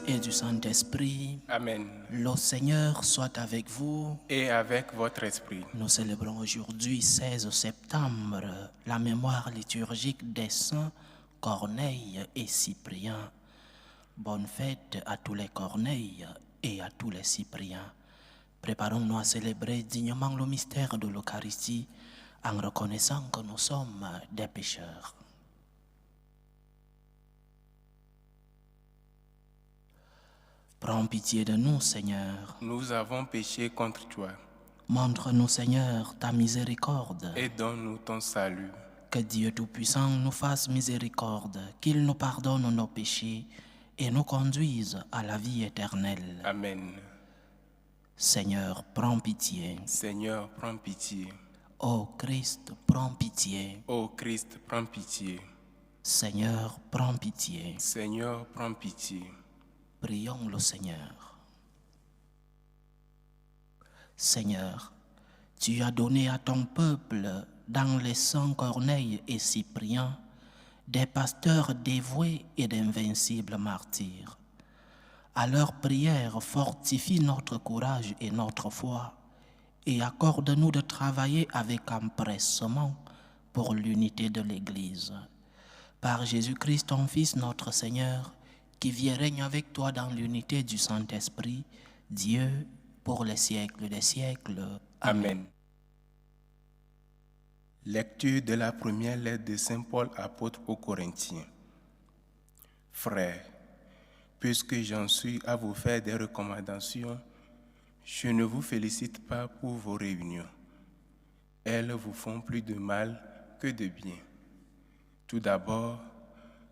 Fils et du Saint-Esprit. Amen. Le Seigneur soit avec vous. Et avec votre esprit. Nous célébrons aujourd'hui, 16 septembre, la mémoire liturgique des saints Corneille et Cyprien. Bonne fête à tous les Corneilles et à tous les Cypriens. Préparons-nous à célébrer dignement le mystère de l'Eucharistie en reconnaissant que nous sommes des pécheurs. Prends pitié de nous, Seigneur. Nous avons péché contre toi. Montre-nous, Seigneur, ta miséricorde. Et donne-nous ton salut. Que Dieu Tout-Puissant nous fasse miséricorde, qu'il nous pardonne nos péchés et nous conduise à la vie éternelle. Amen. Seigneur, prends pitié. Seigneur, prends pitié. Ô Christ, prends pitié. Ô Christ, prends pitié. Seigneur, prends pitié. Seigneur, prends pitié. Prions le Seigneur. Seigneur, tu as donné à ton peuple, dans les saints Corneille et Cyprien, des pasteurs dévoués et d'invincibles martyrs. À leur prière, fortifie notre courage et notre foi, et accorde-nous de travailler avec empressement pour l'unité de l'Église. Par Jésus-Christ, ton Fils, notre Seigneur, qui vit et règne avec toi dans l'unité du Saint-Esprit, Dieu, pour les siècles des siècles. Amen. Lecture de la première lettre de Saint Paul, apôtre aux Corinthiens. Frères, puisque j'en suis à vous faire des recommandations, je ne vous félicite pas pour vos réunions. Elles vous font plus de mal que de bien. Tout d'abord,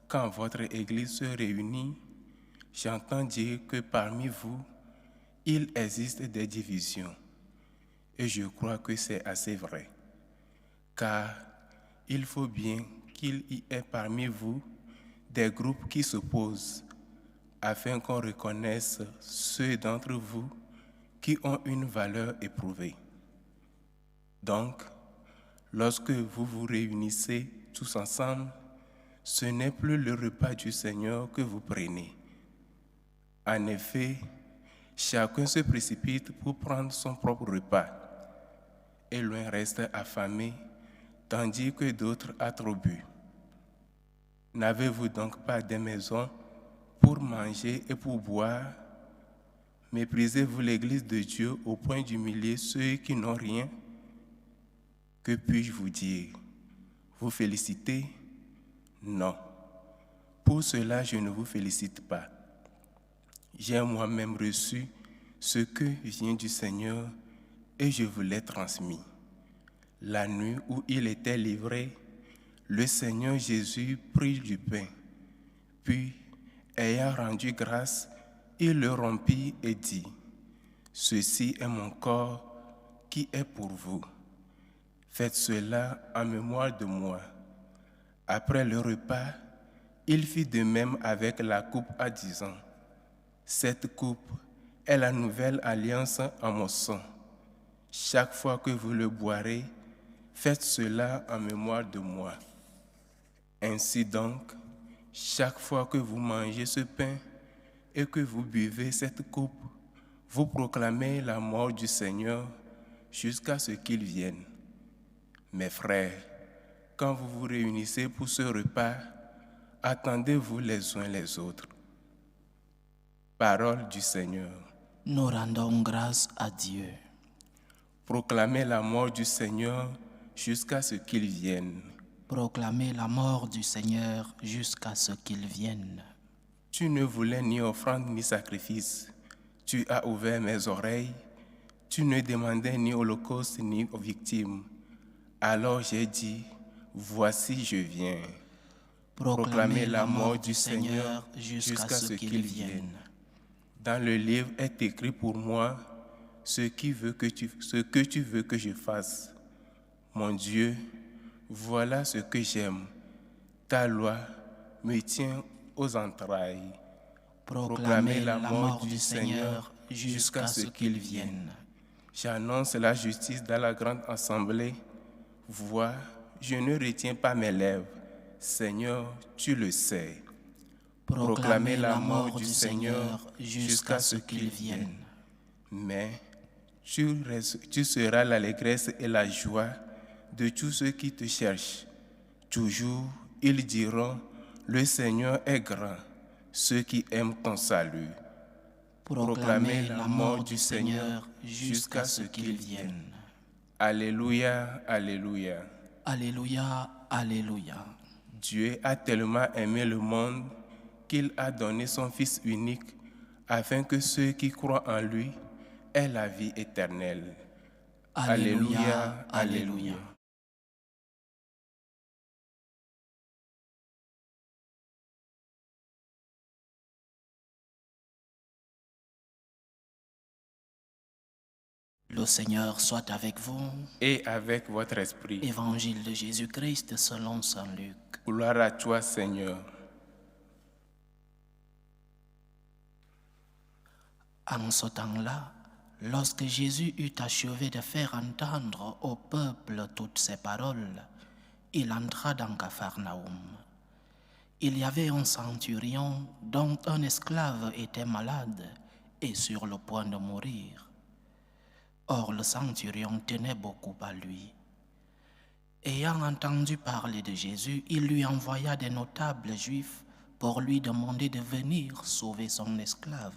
quand votre Église se réunit, j'entends dire que parmi vous, il existe des divisions. Et je crois que c'est assez vrai. Car il faut bien qu'il y ait parmi vous des groupes qui s'opposent, afin qu'on reconnaisse ceux d'entre vous qui ont une valeur éprouvée. Donc, lorsque vous vous réunissez tous ensemble, ce n'est plus le repas du Seigneur que vous prenez. En effet, chacun se précipite pour prendre son propre repas, et l'un reste affamé, tandis que d'autres ont trop bu. N'avez-vous donc pas des maisons pour manger et pour boire? Méprisez-vous l'Église de Dieu au point d'humilier ceux qui n'ont rien? Que puis-je vous dire? Vous féliciter? Non. Pour cela, je ne vous félicite pas. J'ai moi-même reçu ce que vient du Seigneur et je vous l'ai transmis. La nuit où il était livré, le Seigneur Jésus prit du pain, puis, ayant rendu grâce, il le rompit et dit, « Ceci est mon corps qui est pour vous. Faites cela en mémoire de moi. » Après le repas, il fit de même avec la coupe en disant, « Cette coupe est la nouvelle alliance en mon sang. Chaque fois que vous le boirez, faites cela en mémoire de moi. Ainsi donc, chaque fois que vous mangez ce pain et que vous buvez cette coupe, vous proclamez la mort du Seigneur jusqu'à ce qu'il vienne. Mes frères, quand vous vous réunissez pour ce repas, attendez-vous les uns les autres. » Parole du Seigneur. Nous rendons grâce à Dieu. Proclamez la mort du Seigneur jusqu'à ce qu'il vienne. Proclamez la mort du Seigneur jusqu'à ce qu'il vienne. Tu ne voulais ni offrande ni sacrifice. Tu as ouvert mes oreilles. Tu ne demandais ni holocauste ni victime. Alors j'ai dit, voici je viens. Proclamez la mort du Seigneur jusqu'à ce qu'il vienne. Dans le livre est écrit pour moi ce que tu veux que je fasse. Mon Dieu, voilà ce que j'aime. Ta loi me tient aux entrailles. Proclamez la mort du Seigneur jusqu'à ce qu'il vienne. J'annonce la justice dans la grande assemblée. Vois, je ne retiens pas mes lèvres. Seigneur, tu le sais. Proclamez la mort du Seigneur jusqu'à ce qu'il vienne. Mais tu seras l'allégresse et la joie de tous ceux qui te cherchent. Toujours, ils diront, le Seigneur est grand, ceux qui aiment ton salut. Proclamez la mort du Seigneur jusqu'à ce qu'il vienne. Alléluia, alléluia. Alléluia, alléluia. Dieu a tellement aimé le monde qu'il a donné son Fils unique afin que ceux qui croient en lui aient la vie éternelle. Alléluia, alléluia. Le Seigneur soit avec vous. Et avec votre esprit. Évangile de Jésus-Christ selon saint Luc. Gloire à toi, Seigneur. En ce temps-là, lorsque Jésus eut achevé de faire entendre au peuple toutes ces paroles, il entra dans Capharnaüm. Il y avait un centurion dont un esclave était malade et sur le point de mourir. Or le centurion tenait beaucoup à lui. Ayant entendu parler de Jésus, il lui envoya des notables juifs pour lui demander de venir sauver son esclave.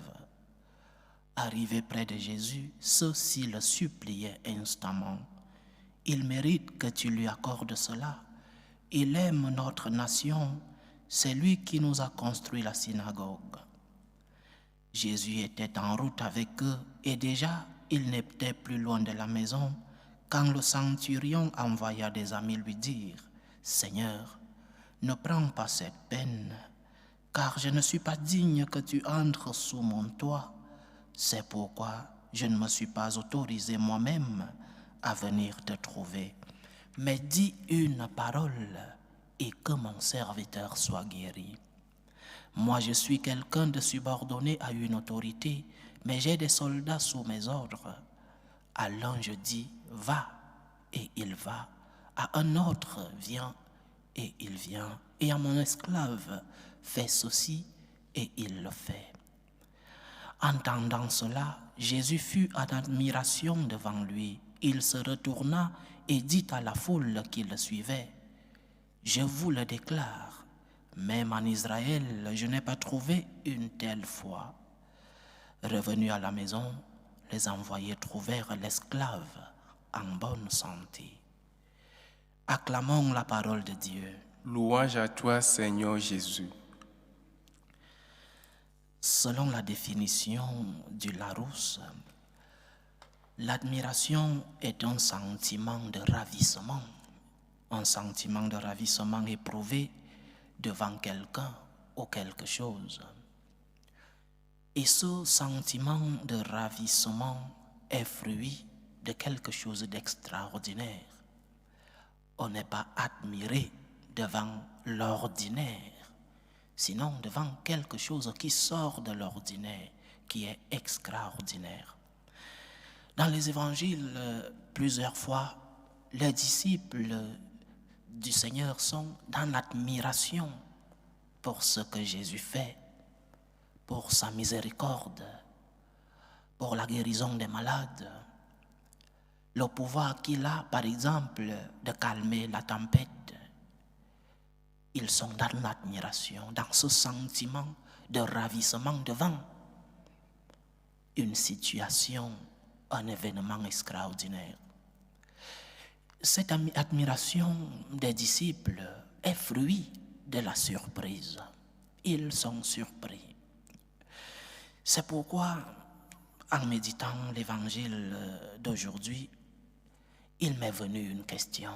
Arrivé près de Jésus, ceux-ci le suppliaient instamment. « Il mérite que tu lui accordes cela. Il aime notre nation. C'est lui qui nous a construit la synagogue. » Jésus était en route avec eux et déjà, il n'était plus loin de la maison quand le centurion envoya des amis lui dire « Seigneur, ne prends pas cette peine, car je ne suis pas digne que tu entres sous mon toit. C'est pourquoi je ne me suis pas autorisé moi-même à venir te trouver. Mais dis une parole et que mon serviteur soit guéri. Moi, je suis quelqu'un de subordonné à une autorité, mais j'ai des soldats sous mes ordres. À l'un je dis, va, et il va. À un autre, viens, et il vient. Et à mon esclave, fais ceci, et il le fait. » Entendant cela, Jésus fut en admiration devant lui. Il se retourna et dit à la foule qui le suivait, « Je vous le déclare, même en Israël, je n'ai pas trouvé une telle foi. » Revenus à la maison, les envoyés trouvèrent l'esclave en bonne santé. Acclamons la parole de Dieu. Louange à toi, Seigneur Jésus. Selon la définition du Larousse, l'admiration est un sentiment de ravissement éprouvé devant quelqu'un ou quelque chose. Et ce sentiment de ravissement est fruit de quelque chose d'extraordinaire. On n'est pas admiré devant l'ordinaire, sinon devant quelque chose qui sort de l'ordinaire, qui est extraordinaire. Dans les évangiles, plusieurs fois, les disciples du Seigneur sont dans l'admiration pour ce que Jésus fait, pour sa miséricorde, pour la guérison des malades, le pouvoir qu'il a, par exemple, de calmer la tempête. Ils sont dans l'admiration, dans ce sentiment de ravissement devant une situation, un événement extraordinaire. Cette admiration des disciples est fruit de la surprise. Ils sont surpris. C'est pourquoi, en méditant l'évangile d'aujourd'hui, il m'est venu une question.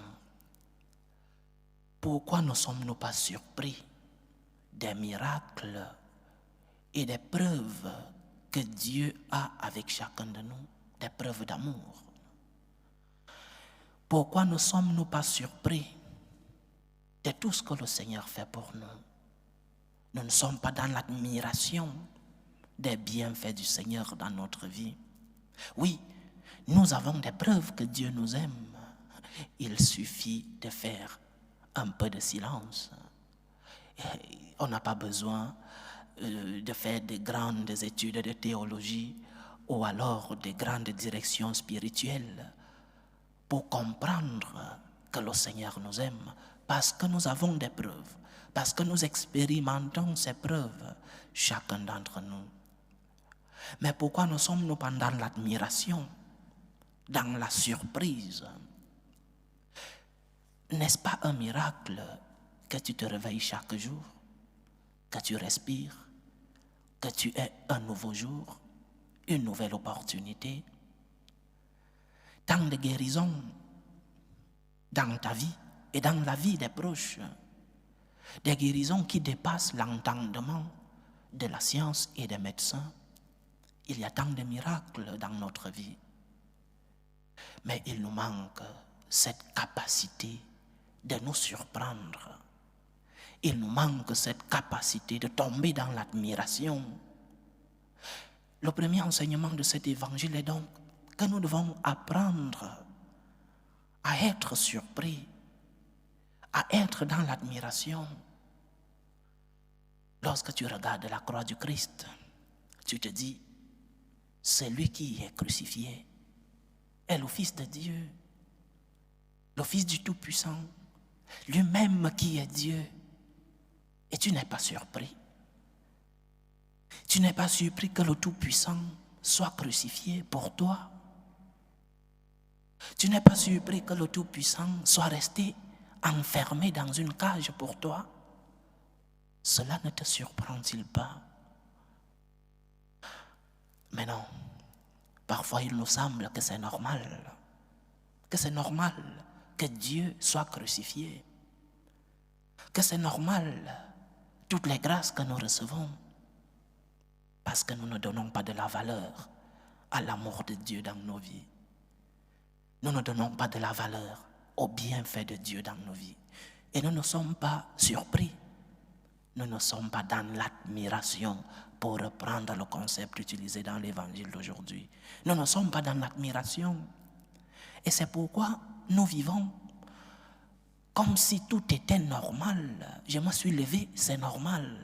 Pourquoi ne sommes-nous pas surpris des miracles et des preuves que Dieu a avec chacun de nous, des preuves d'amour? Pourquoi ne sommes-nous pas surpris de tout ce que le Seigneur fait pour nous? Nous ne sommes pas dans l'admiration des bienfaits du Seigneur dans notre vie. Oui, nous avons des preuves que Dieu nous aime. Il suffit de faire un peu de silence. On n'a pas besoin de faire de grandes études de théologie ou alors de grandes directions spirituelles pour comprendre que le Seigneur nous aime, parce que nous avons des preuves, parce que nous expérimentons ces preuves, chacun d'entre nous. Mais pourquoi ne sommes-nous pas dans l'admiration, dans la surprise? N'est-ce pas un miracle que tu te réveilles chaque jour, que tu respires, que tu aies un nouveau jour, une nouvelle opportunité? Tant de guérisons dans ta vie et dans la vie des proches, des guérisons qui dépassent l'entendement de la science et des médecins. Il y a tant de miracles dans notre vie. Mais il nous manque cette capacité de nous surprendre. Il nous manque cette capacité de tomber dans l'admiration. Le premier enseignement de cet évangile est donc que nous devons apprendre à être surpris, à être dans l'admiration. Lorsque tu regardes la croix du Christ, tu te dis, c'est lui qui est crucifié, est le Fils de Dieu, le Fils du Tout-Puissant, lui-même qui est Dieu. Et tu n'es pas surpris. Tu n'es pas surpris que le Tout-Puissant soit crucifié pour toi. Tu n'es pas surpris que le Tout-Puissant soit resté enfermé dans une cage pour toi. Cela ne te surprend-il pas? Mais non, parfois il nous semble que c'est normal que Dieu soit crucifié, que c'est normal toutes les grâces que nous recevons, parce que nous ne donnons pas de la valeur à l'amour de Dieu dans nos vies. Nous ne donnons pas de la valeur au bienfait de Dieu dans nos vies. Et nous ne sommes pas surpris. Nous ne sommes pas dans l'admiration, pour reprendre le concept utilisé dans l'évangile d'aujourd'hui. Nous ne sommes pas dans l'admiration. Et c'est pourquoi nous vivons comme si tout était normal. Je me suis levé, c'est normal.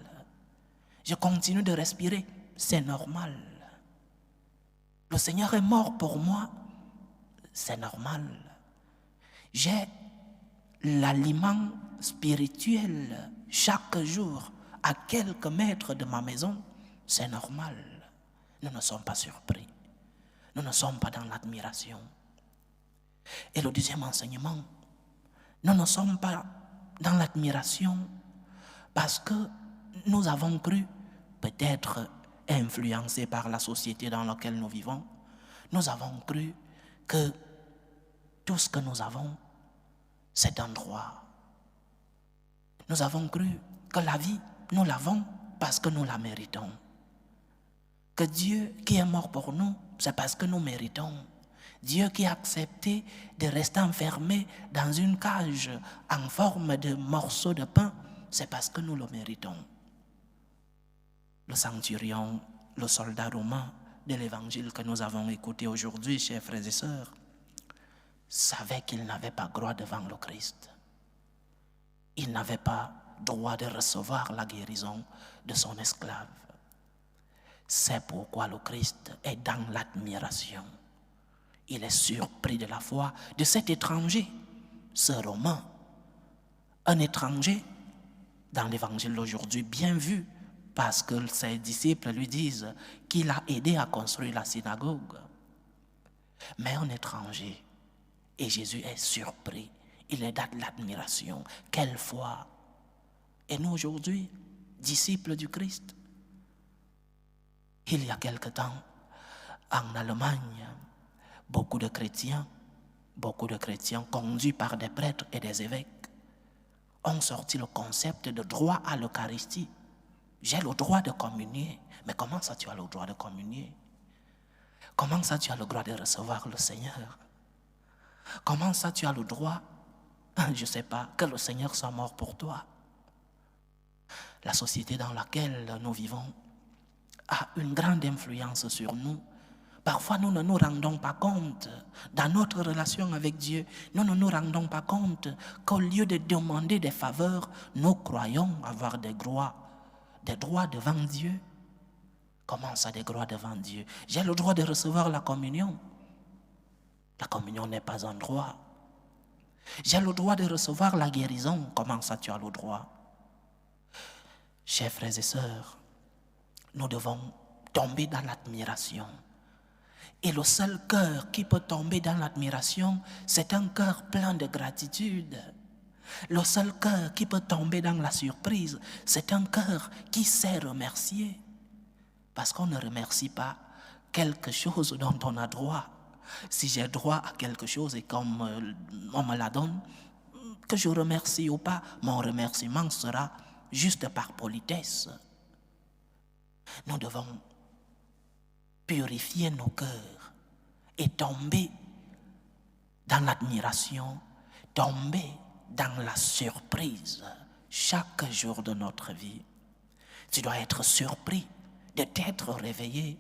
Je continue de respirer, c'est normal. Le Seigneur est mort pour moi, c'est normal. J'ai l'aliment spirituel chaque jour à quelques mètres de ma maison, c'est normal. Nous ne sommes pas surpris. Nous ne sommes pas dans l'admiration. Et le deuxième enseignement, nous ne sommes pas dans l'admiration parce que nous avons cru, peut-être influencés par la société dans laquelle nous vivons, nous avons cru que tout ce que nous avons, c'est un droit. Nous avons cru que la vie, nous l'avons parce que nous la méritons. Que Dieu qui est mort pour nous, c'est parce que nous méritons. Dieu qui a accepté de rester enfermé dans une cage en forme de morceau de pain, c'est parce que nous le méritons. Le centurion, le soldat romain de l'évangile que nous avons écouté aujourd'hui, chers frères et sœurs, savait qu'il n'avait pas droit devant le Christ. Il n'avait pas droit de recevoir la guérison de son esclave. C'est pourquoi le Christ est dans l'admiration. Il est surpris de la foi de cet étranger, ce Romain. Un étranger, dans l'évangile d'aujourd'hui, bien vu, parce que ses disciples lui disent qu'il a aidé à construire la synagogue. Mais un étranger, et Jésus est surpris, il est dans l'admiration. Quelle foi! Et nous aujourd'hui, disciples du Christ, il y a quelque temps, en Allemagne, beaucoup de chrétiens conduits par des prêtres et des évêques, ont sorti le concept de droit à l'Eucharistie. J'ai le droit de communier. Mais comment ça tu as le droit de communier? Comment ça tu as le droit de recevoir le Seigneur? Comment ça tu as le droit, je ne sais pas, que le Seigneur soit mort pour toi? La société dans laquelle nous vivons a une grande influence sur nous. Parfois, nous ne nous rendons pas compte, dans notre relation avec Dieu, nous ne nous rendons pas compte qu'au lieu de demander des faveurs, nous croyons avoir des droits des droits devant Dieu. Comment ça, des droits devant Dieu? J'ai le droit de recevoir la communion. La communion n'est pas un droit. J'ai le droit de recevoir la guérison. Comment ça, tu as le droit? Chers frères et sœurs, nous devons tomber dans l'admiration. Et le seul cœur qui peut tomber dans l'admiration, c'est un cœur plein de gratitude. Le seul cœur qui peut tomber dans la surprise, c'est un cœur qui sait remercier. Parce qu'on ne remercie pas quelque chose dont on a droit. Si j'ai droit à quelque chose et comme on me la donne, que je remercie ou pas, mon remerciement sera juste par politesse. Nous devons purifier nos cœurs et tomber dans l'admiration, tomber dans la surprise chaque jour de notre vie. Tu dois être surpris de t'être réveillé.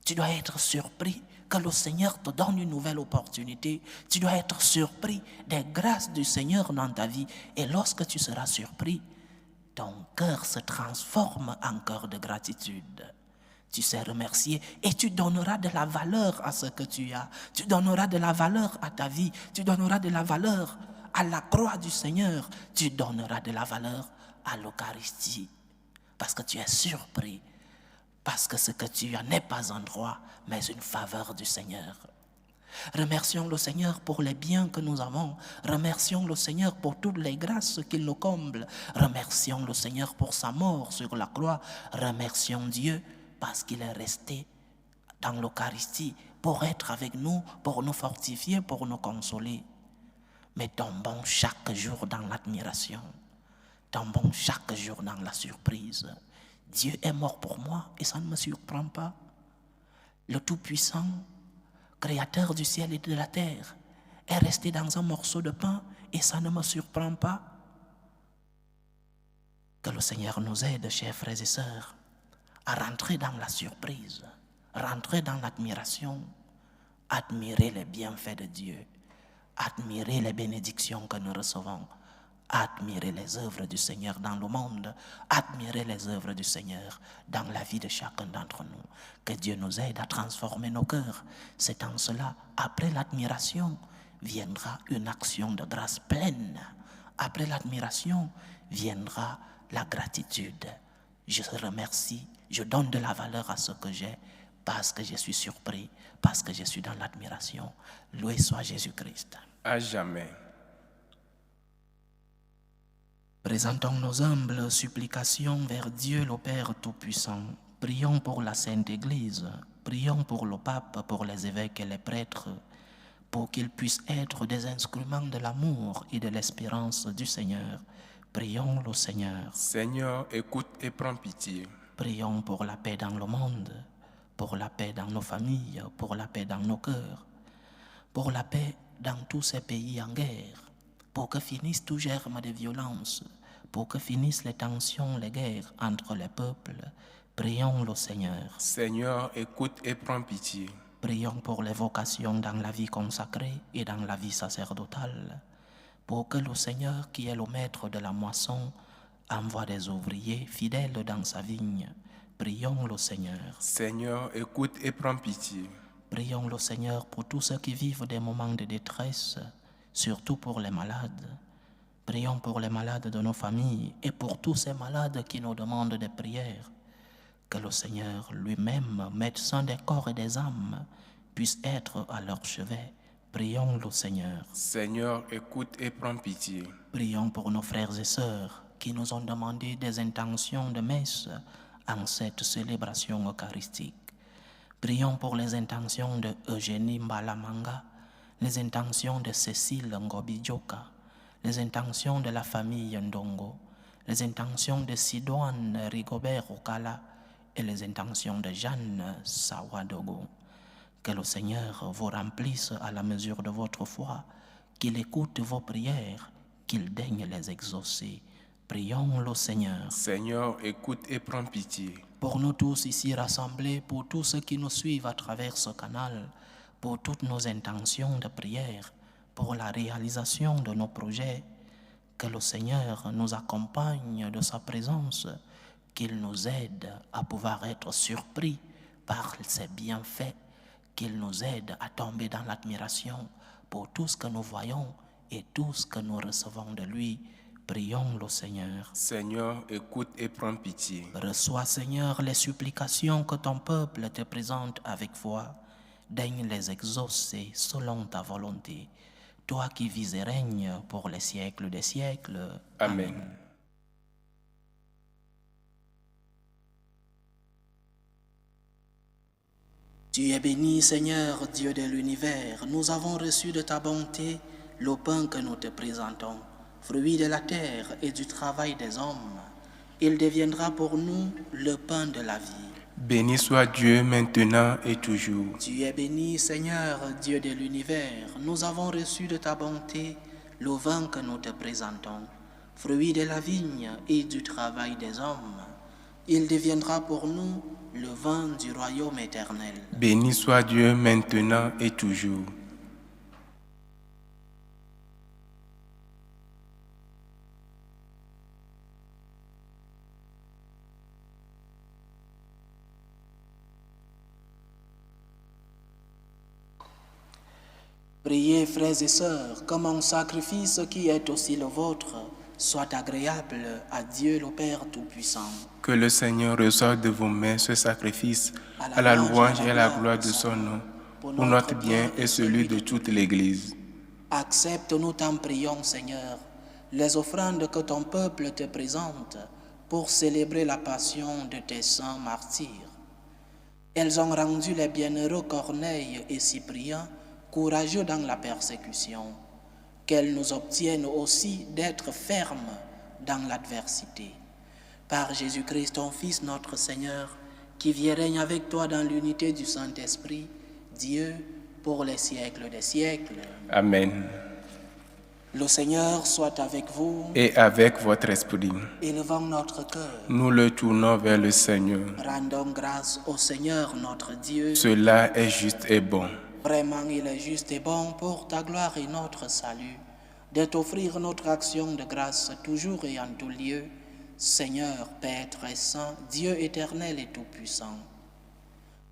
Tu dois être surpris que le Seigneur te donne une nouvelle opportunité. Tu dois être surpris des grâces du Seigneur dans ta vie. Et lorsque tu seras surpris, ton cœur se transforme en cœur de gratitude. Tu sais remercier et tu donneras de la valeur à ce que tu as. Tu donneras de la valeur à ta vie. Tu donneras de la valeur à la croix du Seigneur. Tu donneras de la valeur à l'Eucharistie. Parce que tu es surpris. Parce que ce que tu as n'est pas un droit, mais une faveur du Seigneur. Remercions le Seigneur pour les biens que nous avons. Remercions le Seigneur pour toutes les grâces qu'il nous comble. Remercions le Seigneur pour sa mort sur la croix. Remercions Dieu parce qu'il est resté dans l'Eucharistie pour être avec nous, pour nous fortifier, pour nous consoler. Mais tombons chaque jour dans l'admiration. Tombons chaque jour dans la surprise. Dieu est mort pour moi et ça ne me surprend pas. Le Tout-Puissant, Créateur du ciel et de la terre, est resté dans un morceau de pain et ça ne me surprend pas. Que le Seigneur nous aide, chers frères et sœurs, à rentrer dans la surprise, rentrer dans l'admiration, admirer les bienfaits de Dieu, admirer les bénédictions que nous recevons, admirer les œuvres du Seigneur dans le monde, admirer les œuvres du Seigneur dans la vie de chacun d'entre nous. Que Dieu nous aide à transformer nos cœurs. C'est en cela, après l'admiration, viendra une action de grâce pleine. Après l'admiration, viendra la gratitude. Je remercie, je donne de la valeur à ce que j'ai parce que je suis surpris, parce que je suis dans l'admiration. Loué soit Jésus-Christ. À jamais. Présentons nos humbles supplications vers Dieu le Père Tout-Puissant. Prions pour la Sainte Église, prions pour le pape, pour les évêques et les prêtres, pour qu'ils puissent être des instruments de l'amour et de l'espérance du Seigneur. Prions le Seigneur. Seigneur, écoute et prends pitié. Prions pour la paix dans le monde, pour la paix dans nos familles, pour la paix dans nos cœurs, pour la paix dans tous ces pays en guerre, pour que finisse tout germe de violence, pour que finissent les tensions, les guerres entre les peuples. Prions le Seigneur. Seigneur, écoute et prends pitié. Prions pour les vocations dans la vie consacrée et dans la vie sacerdotale, pour que le Seigneur, qui est le maître de la moisson, envoie des ouvriers fidèles dans sa vigne. Prions le Seigneur. Seigneur, écoute et prends pitié. Prions le Seigneur pour tous ceux qui vivent des moments de détresse, surtout pour les malades. Prions pour les malades de nos familles et pour tous ces malades qui nous demandent des prières. Que le Seigneur lui-même, médecin des corps et des âmes, puisse être à leur chevet. Prions le Seigneur. Seigneur, écoute et prends pitié. Prions pour nos frères et sœurs qui nous ont demandé des intentions de messe en cette célébration eucharistique. Prions pour les intentions de Eugénie Mbalamanga, les intentions de Cécile Ngobidjoka, les intentions de la famille Ndongo, les intentions de Sidoine Rigobert Okala et les intentions de Jeanne Sawadogo. Que le Seigneur vous remplisse à la mesure de votre foi, qu'il écoute vos prières, qu'il daigne les exaucer. Prions le Seigneur. Seigneur, écoute et prends pitié. Pour nous tous ici rassemblés, pour tous ceux qui nous suivent à travers ce canal, pour toutes nos intentions de prière, pour la réalisation de nos projets, que le Seigneur nous accompagne de sa présence, qu'il nous aide à pouvoir être surpris par ses bienfaits, qu'il nous aide à tomber dans l'admiration pour tout ce que nous voyons et tout ce que nous recevons de lui. Prions le Seigneur. Seigneur, écoute et prends pitié. Reçois, Seigneur, les supplications que ton peuple te présente avec foi. Daigne les exaucer selon ta volonté. Toi qui vis et règnes pour les siècles des siècles. Amen. Tu es béni, Seigneur, Dieu de l'univers. Nous avons reçu de ta bonté le pain que nous te présentons, fruit de la terre et du travail des hommes. Il deviendra pour nous le pain de la vie. Béni soit Dieu maintenant et toujours. Tu es béni, Seigneur, Dieu de l'univers. Nous avons reçu de ta bonté le vin que nous te présentons, fruit de la vigne et du travail des hommes. Il deviendra pour nous le vin du royaume éternel. Béni soit Dieu maintenant et toujours. Priez, frères et sœurs, que mon sacrifice qui est aussi le vôtre soit agréable à Dieu le Père Tout-Puissant. Que le Seigneur reçoive de vos mains ce sacrifice à la louange et à la gloire de son nom, pour notre bien et celui de toute l'Église. Accepte, nous t'en prions, Seigneur, les offrandes que ton peuple te présente pour célébrer la passion de tes saints martyrs. Elles ont rendu les bienheureux Corneille et Cyprien courageux dans la persécution. Qu'elles nous obtiennent aussi d'être fermes dans l'adversité. Par Jésus-Christ, ton Fils, notre Seigneur, qui vit et règne avec toi dans l'unité du Saint-Esprit, Dieu, pour les siècles des siècles. Amen. Le Seigneur soit avec vous. Et avec votre esprit. Élevons notre cœur. Nous le tournons vers le Seigneur. Rendons grâce au Seigneur notre Dieu. Cela est juste et bon. Vraiment, il est juste et bon pour ta gloire et notre salut, de t'offrir notre action de grâce toujours et en tout lieu, Seigneur, Père très saint, Dieu éternel et tout-puissant.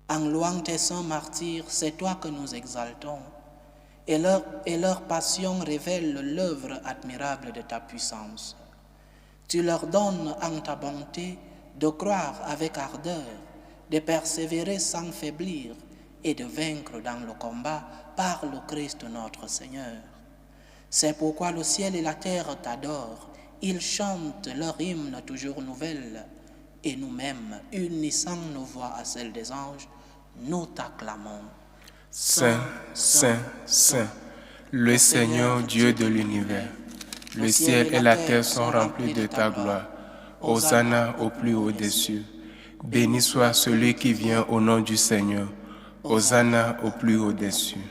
En louant tes saints martyrs, c'est toi que nous exaltons, et leur passion révèle l'œuvre admirable de ta puissance. Tu leur donnes en ta bonté de croire avec ardeur, de persévérer sans faiblir, et de vaincre dans le combat par le Christ notre Seigneur. C'est pourquoi le ciel et la terre t'adorent. Ils chantent leur hymne toujours nouvelle. Et nous-mêmes, unissant nos voix à celles des anges, nous t'acclamons. Saint, Saint, Saint, le Seigneur Dieu de l'univers. Le ciel et la terre sont remplis de ta gloire. Hosanna au plus haut des cieux. Béni soit celui qui vient au nom du Seigneur. Hosanna au plus haut des cieux.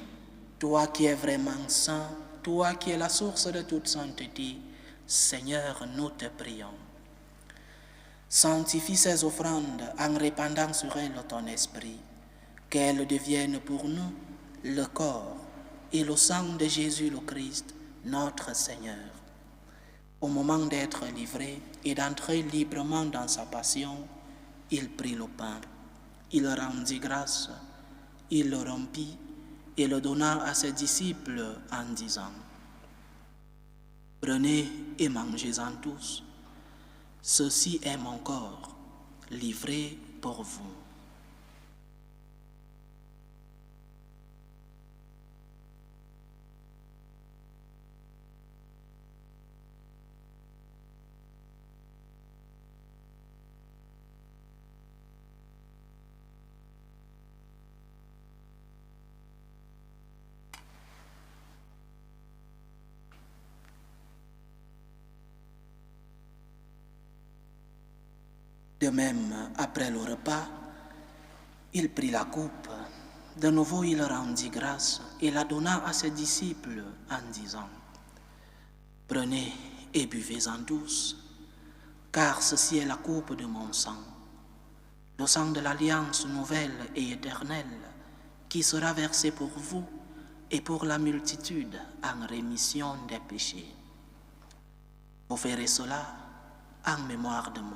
Toi qui es vraiment saint, toi qui es la source de toute sainteté, Seigneur, nous te prions. Sanctifie ces offrandes en répandant sur elles ton esprit, qu'elles deviennent pour nous le corps et le sang de Jésus le Christ, notre Seigneur. Au moment d'être livré et d'entrer librement dans sa passion, il prit le pain, il rendit grâce, il le rompit et le donna à ses disciples en disant : « Prenez et mangez-en tous. Ceci est mon corps, livré pour vous. » De même, après le repas, il prit la coupe. De nouveau, il rendit grâce et la donna à ses disciples en disant : « Prenez et buvez-en tous, car ceci est la coupe de mon sang, le sang de l'alliance nouvelle et éternelle, qui sera versé pour vous et pour la multitude en rémission des péchés. Vous ferez cela en mémoire de moi. »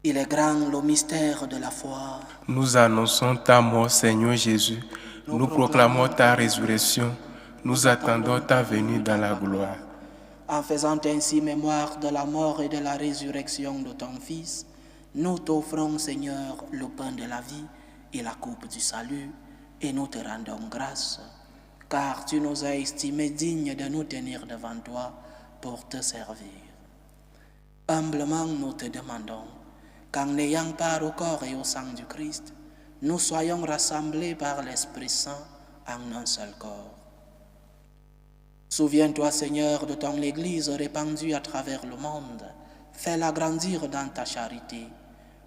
Il est grand le mystère de la foi. Nous annonçons ta mort, Seigneur Jésus. Nous proclamons ta résurrection. Nous attendons ta venue dans la gloire. En faisant ainsi mémoire de la mort et de la résurrection de ton Fils, nous t'offrons, Seigneur, le pain de la vie et la coupe du salut, et nous te rendons grâce, car tu nous as estimés dignes de nous tenir devant toi pour te servir. Humblement, nous te demandons qu'en ayant part au corps et au sang du Christ, nous soyons rassemblés par l'Esprit Saint en un seul corps. Souviens-toi, Seigneur, de ton Église répandue à travers le monde. Fais-la grandir dans ta charité,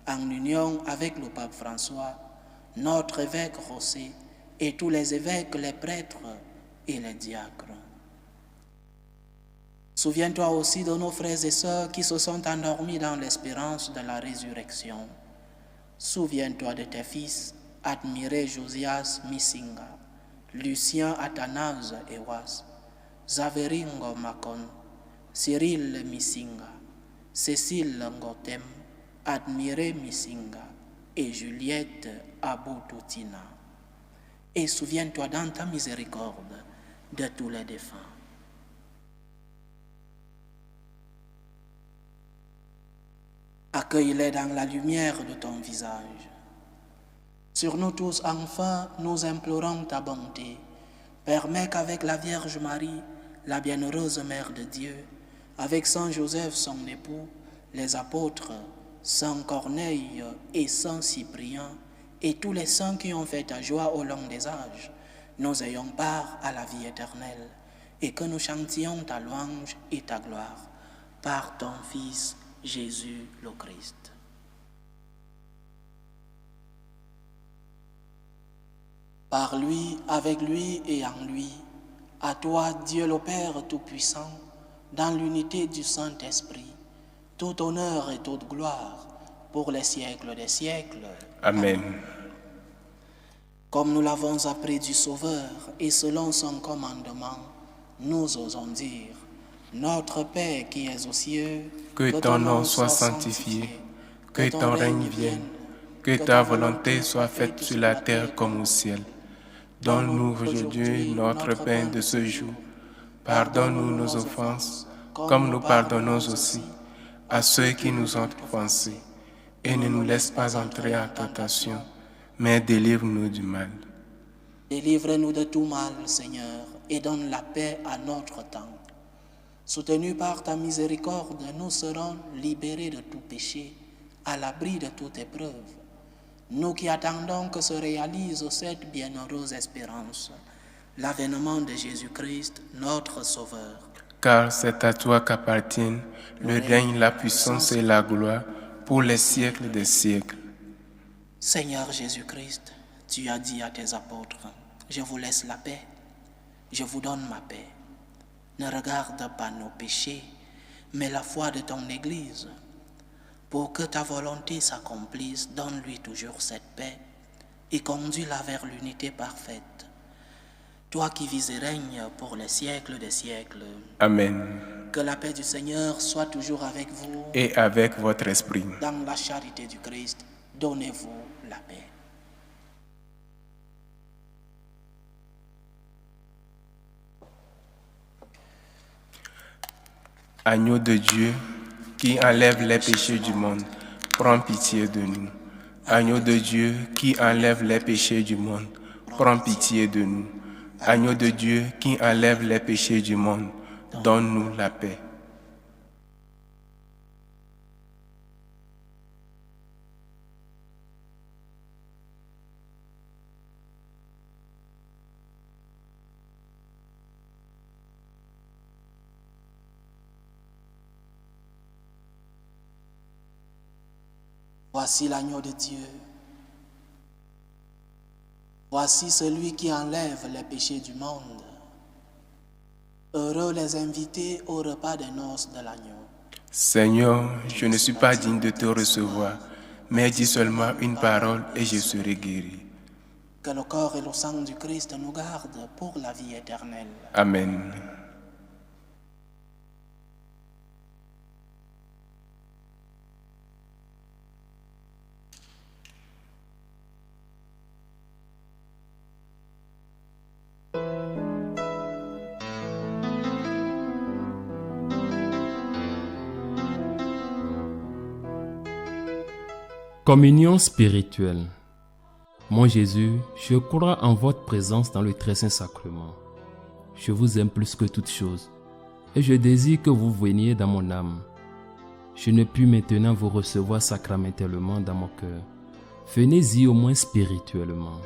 en union avec le pape François, notre évêque José, et tous les évêques, les prêtres et les diacres. Souviens-toi aussi de nos frères et sœurs qui se sont endormis dans l'espérance de la résurrection. Souviens-toi de tes fils, admiré Josias Misinga, Lucien Athanase Ewas, Zaveringo Makon, Cyril Misinga, Cécile Ngotem, admiré Misinga et Juliette Aboutoutina. Et souviens-toi dans ta miséricorde de tous les défunts. Accueille-les dans la lumière de ton visage. Sur nous tous, enfin, nous implorons ta bonté. Permets qu'avec la Vierge Marie, la bienheureuse Mère de Dieu, avec Saint Joseph, son époux, les apôtres, Saint Corneille et Saint Cyprien, et tous les saints qui ont fait ta joie au long des âges, nous ayons part à la vie éternelle, et que nous chantions ta louange et ta gloire, par ton Fils, Jésus le Christ. Par lui, avec lui et en lui, à toi, Dieu le Père Tout-Puissant, dans l'unité du Saint-Esprit, tout honneur et toute gloire pour les siècles des siècles. Amen. Comme nous l'avons appris du Sauveur et selon son commandement, nous osons dire: Notre Père qui es aux cieux, que ton nom soit sanctifié, que ton règne vienne, que ta volonté soit faite sur la terre comme au ciel. Donne-nous aujourd'hui notre pain de ce jour. Pardonne-nous nos offenses, comme nous pardonnons aussi à ceux qui nous ont offensés. Et ne nous laisse pas entrer en tentation, mais délivre-nous du mal. Délivre-nous de tout mal, Seigneur, et donne la paix à notre temps. Soutenus par ta miséricorde, nous serons libérés de tout péché, à l'abri de toute épreuve. Nous qui attendons que se réalise cette bienheureuse espérance, l'avènement de Jésus-Christ, notre Sauveur. Car c'est à toi qu'appartiennent le règne, la puissance et la gloire pour les siècles des siècles. Seigneur Jésus-Christ, tu as dit à tes apôtres: Je vous laisse la paix, je vous donne ma paix. Ne regarde pas nos péchés, mais la foi de ton Église. Pour que ta volonté s'accomplisse, donne-lui toujours cette paix et conduis-la vers l'unité parfaite. Toi qui vis et règnes pour les siècles des siècles. Amen. Que la paix du Seigneur soit toujours avec vous. Et avec votre esprit. Dans la charité du Christ, donnez-vous la paix. Agneau de Dieu, qui enlève les péchés du monde, prends pitié de nous. Agneau de Dieu, qui enlève les péchés du monde, prends pitié de nous. Agneau de Dieu, qui enlève les péchés du monde, donne-nous la paix. Voici l'agneau de Dieu. Voici celui qui enlève les péchés du monde. Heureux les invités au repas des noces de l'agneau. Seigneur, je ne suis pas digne de te recevoir, mais dis seulement une parole et je serai guéri. Que le corps et le sang du Christ nous gardent pour la vie éternelle. Amen. Communion spirituelle. Mon Jésus, je crois en votre présence dans le très saint sacrement. Je vous aime plus que toute chose et je désire que vous veniez dans mon âme. Je ne puis maintenant vous recevoir sacramentellement dans mon cœur. Venez-y au moins spirituellement.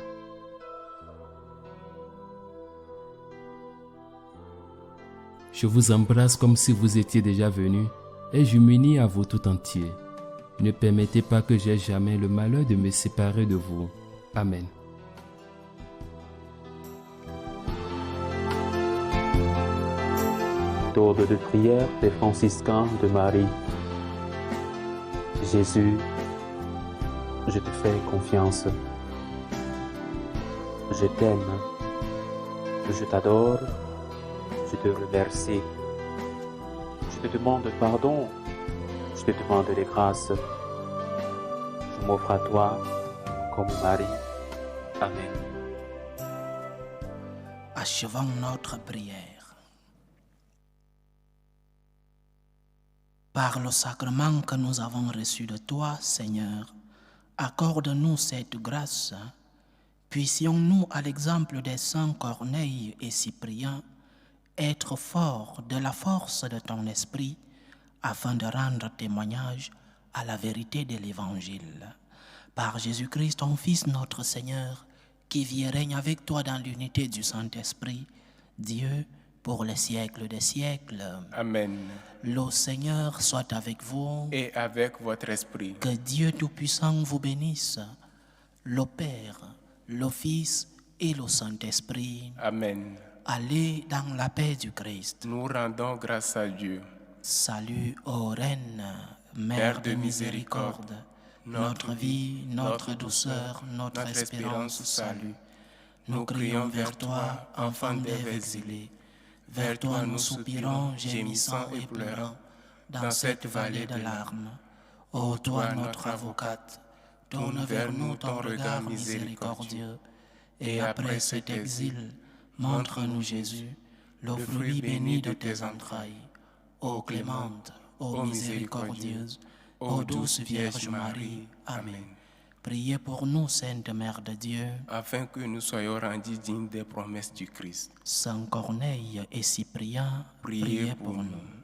Je vous embrasse comme si vous étiez déjà venu et je m'unis à vous tout entier. Ne permettez pas que j'aie jamais le malheur de me séparer de vous. Amen. Méthode de prière des franciscains de Marie. Jésus, je te fais confiance. Je t'aime. Je t'adore. Je te remercie. Je te demande pardon. Je te demande des grâces. Je m'offre à toi comme Marie. Amen. Achevons notre prière. Par le sacrement que nous avons reçu de toi, Seigneur, accorde-nous cette grâce. Puissions-nous, à l'exemple des saints Corneille et Cyprien, être forts de la force de ton esprit, afin de rendre témoignage à la vérité de l'Évangile. Par Jésus-Christ, ton Fils, notre Seigneur, qui vit et règne avec toi dans l'unité du Saint-Esprit, Dieu, pour les siècles des siècles. Amen. Le Seigneur soit avec vous. Et avec votre esprit. Que Dieu Tout-Puissant vous bénisse, le Père, le Fils et le Saint-Esprit. Amen. Allez dans la paix du Christ. Nous rendons grâce à Dieu. Salut, ô Reine, Mère de miséricorde, notre vie, notre douceur, notre espérance, salut. Nous crions vers toi, enfant d'Ève exilée. Vers toi nous soupirons, gémissant et pleurant, dans cette vallée de larmes. Ô toi, notre avocate, tourne vers nous ton regard miséricordieux, et après cet exil, montre-nous Jésus, le fruit béni de tes entrailles. Ô clémente, ô miséricordieuse, ô douce Vierge Marie. Amen. Priez pour nous, Sainte Mère de Dieu, afin que nous soyons rendus dignes des promesses du Christ. Saint Corneille et Cyprien, priez pour nous.